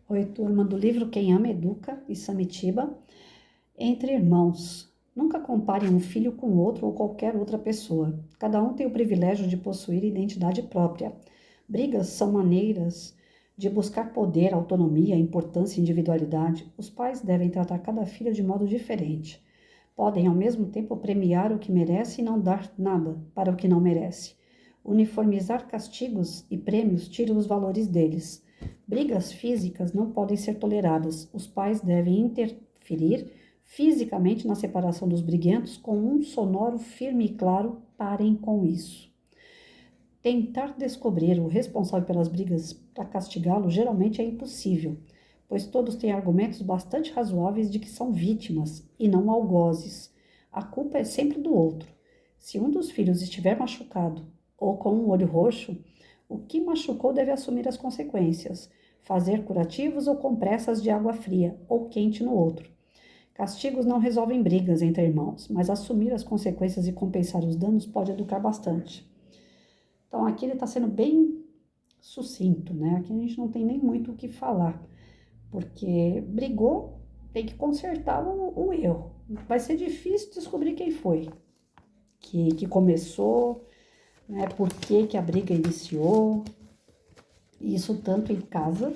Oi, turma do livro Quem Ama Educa e Samitiba. Entre irmãos, nunca comparem um filho com outro ou qualquer outra pessoa. Cada um tem o privilégio de possuir identidade própria. Brigas são maneiras de buscar poder, autonomia, importância e individualidade. Os pais devem tratar cada filho de modo diferente. Podem, ao mesmo tempo, premiar o que merece e não dar nada para o que não merece. Uniformizar castigos e prêmios tira os valores deles. Brigas físicas não podem ser toleradas. Os pais devem interferir fisicamente na separação dos briguentos com um sonoro firme e claro: parem com isso. Tentar descobrir o responsável pelas brigas para castigá-lo geralmente é impossível, pois todos têm argumentos bastante razoáveis de que são vítimas e não algozes. A culpa é sempre do outro. Se um dos filhos estiver machucado ou com um olho roxo, o que machucou deve assumir as consequências, fazer curativos ou compressas de água fria ou quente no outro. Castigos não resolvem brigas entre irmãos, mas assumir as consequências e compensar os danos pode educar bastante. Então aqui ele está sendo bem sucinto, né? Aqui a gente não tem nem muito o que falar, porque brigou, tem que consertar o erro. Vai ser difícil descobrir quem foi que começou, né? Por que a briga iniciou. Isso tanto em casa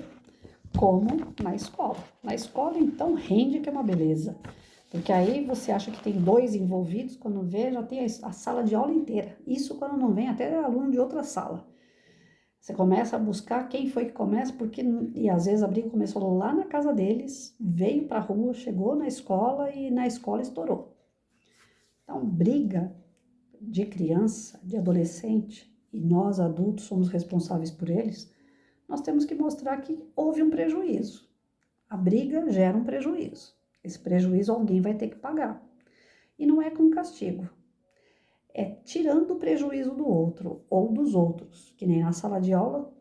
como na escola. Na escola, então, rende que é uma beleza. Porque aí você acha que tem dois envolvidos, quando vê, já tem a sala de aula inteira. Isso quando não vem até aluno de outra sala. Você começa a buscar quem foi que começa, porque, e às vezes a briga começou lá na casa deles, veio para a rua, chegou na escola e na escola estourou. Então, briga de criança, de adolescente, e nós adultos somos responsáveis por eles, nós temos que mostrar que houve um prejuízo. A briga gera um prejuízo. Esse prejuízo alguém vai ter que pagar. E não é com castigo. É tirando o prejuízo do outro ou dos outros, que nem na sala de aula,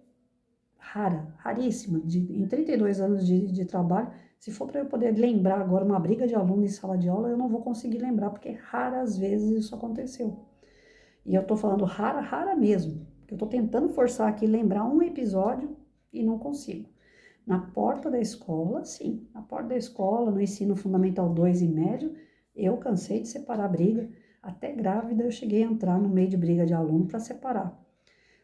raríssima. Em 32 anos de trabalho, se for para eu poder lembrar agora uma briga de aluno em sala de aula, eu não vou conseguir lembrar, porque raras vezes isso aconteceu. E eu tô falando rara mesmo. Eu tô tentando forçar aqui lembrar um episódio e não consigo. Na porta da escola, sim. Na porta da escola, no ensino fundamental 2 e médio, eu cansei de separar a briga. Até grávida eu cheguei a entrar no meio de briga de aluno para separar.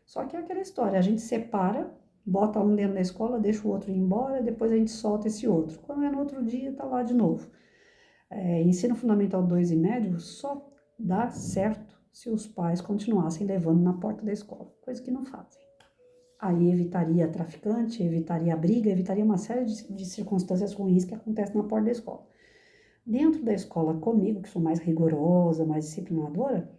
Só que é aquela história, a gente separa, bota um dentro da escola, deixa o outro ir embora, depois a gente solta esse outro. Quando é no outro dia, tá lá de novo. Ensino fundamental 2 e médio só dá certo se os pais continuassem levando na porta da escola, coisa que não fazem. Aí evitaria traficante, evitaria a briga, evitaria uma série de circunstâncias ruins que acontecem na porta da escola. Dentro da escola comigo, que sou mais rigorosa, mais disciplinadora,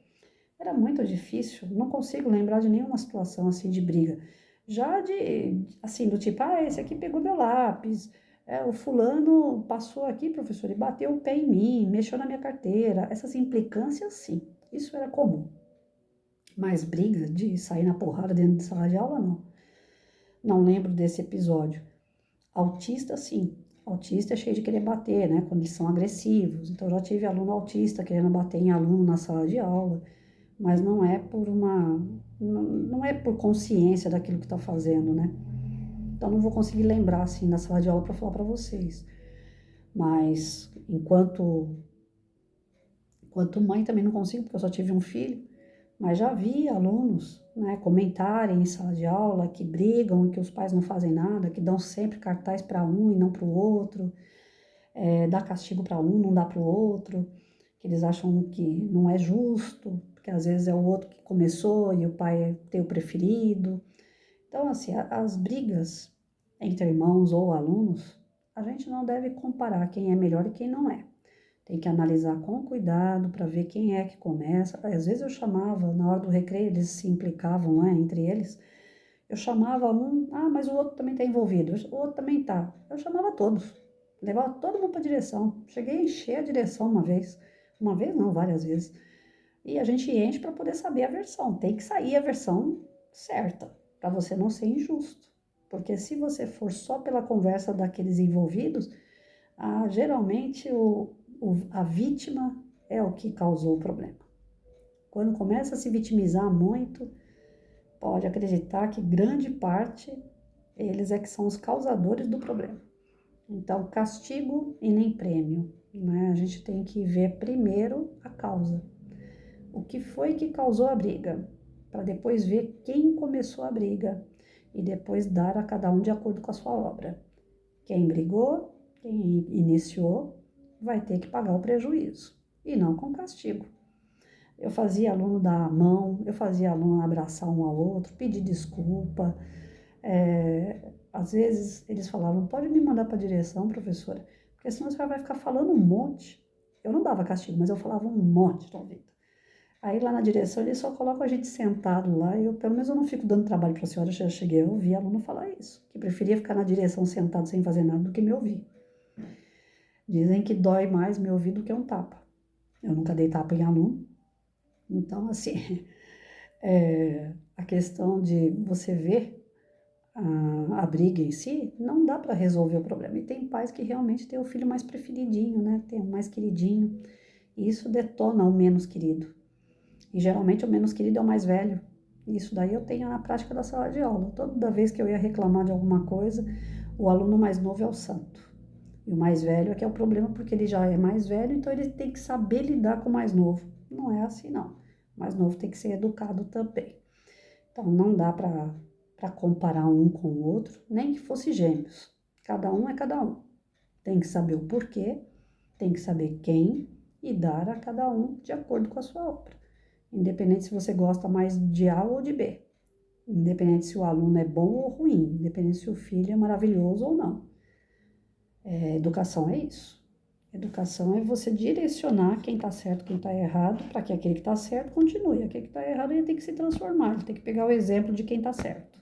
era muito difícil, não consigo lembrar de nenhuma situação assim de briga. Já assim, do tipo, esse aqui pegou meu lápis, o fulano passou aqui, professor, e bateu o pé em mim, mexeu na minha carteira. Essas implicâncias, sim, isso era comum. Mas briga de sair na porrada dentro de sala de aula, não. Não lembro desse episódio. Autista, sim. Autista é cheio de querer bater, né? Quando eles são agressivos. Então, já tive aluno autista querendo bater em aluno na sala de aula. Mas não é por não é por consciência daquilo que está fazendo, né? Então, não vou conseguir lembrar, assim, na sala de aula para falar para vocês. Mas, enquanto mãe, também não consigo, porque eu só tive um filho. Mas já vi alunos, né, comentarem em sala de aula que brigam e que os pais não fazem nada, que dão sempre cartaz para um e não para o outro, dá castigo para um, não dá para o outro, que eles acham que não é justo, porque às vezes é o outro que começou e o pai tem o preferido. Então, assim, as brigas entre irmãos ou alunos, a gente não deve comparar quem é melhor e quem não é. Tem que analisar com cuidado para ver quem é que começa. Às vezes eu chamava, na hora do recreio, eles se implicavam, né, entre eles. Eu chamava um, mas o outro também está envolvido, o outro também está. Eu chamava todos, levava todo mundo para a direção. Cheguei a encher a direção uma vez não, várias vezes. E a gente enche para poder saber a versão. Tem que sair a versão certa, para você não ser injusto. Porque se você for só pela conversa daqueles envolvidos, geralmente a vítima é o que causou o problema. Quando começa a se vitimizar muito, pode acreditar que grande parte Eles é que são os causadores do problema. Então, castigo e nem prêmio, né? A gente tem que ver primeiro a causa. O que foi que causou a briga? Para depois ver quem começou a briga e depois dar a cada um de acordo com a sua obra. Quem brigou, quem iniciou, vai ter que pagar o prejuízo e não com castigo. Eu fazia aluno dar a mão, eu fazia aluno abraçar um ao outro, pedir desculpa. Às vezes eles falavam, pode me mandar para a direção, professora, porque senão você vai ficar falando um monte. Eu não dava castigo, mas eu falava um monte na vida. Aí lá na direção eles só colocam a gente sentado lá e eu, pelo menos eu não fico dando trabalho para a senhora, já cheguei a ouvir aluno falar isso, que preferia ficar na direção sentado sem fazer nada do que me ouvir. Dizem que dói mais me ouvir do que um tapa. Eu nunca dei tapa em aluno, então assim, a questão de você ver a briga em si, não dá para resolver o problema. E tem pais que realmente têm o filho mais preferidinho, né? Tem o mais queridinho. E isso detona o menos querido. E geralmente o menos querido é o mais velho. Isso daí eu tenho na prática da sala de aula. Toda vez que eu ia reclamar de alguma coisa, o aluno mais novo é o santo. E o mais velho é que é o problema, porque ele já é mais velho, então ele tem que saber lidar com o mais novo. Não é assim, não. O mais novo tem que ser educado também. Então não dá para comparar um com o outro, nem que fosse gêmeos. Cada um é cada um. Tem que saber o porquê, tem que saber quem e dar a cada um de acordo com a sua obra. Independente se você gosta mais de A ou de B. Independente se o aluno é bom ou ruim. Independente se o filho é maravilhoso ou não. Educação é isso. Educação é você direcionar quem está certo, quem está errado, para que aquele que está certo continue. Aquele que está errado ele tem que se transformar, ele tem que pegar o exemplo de quem está certo.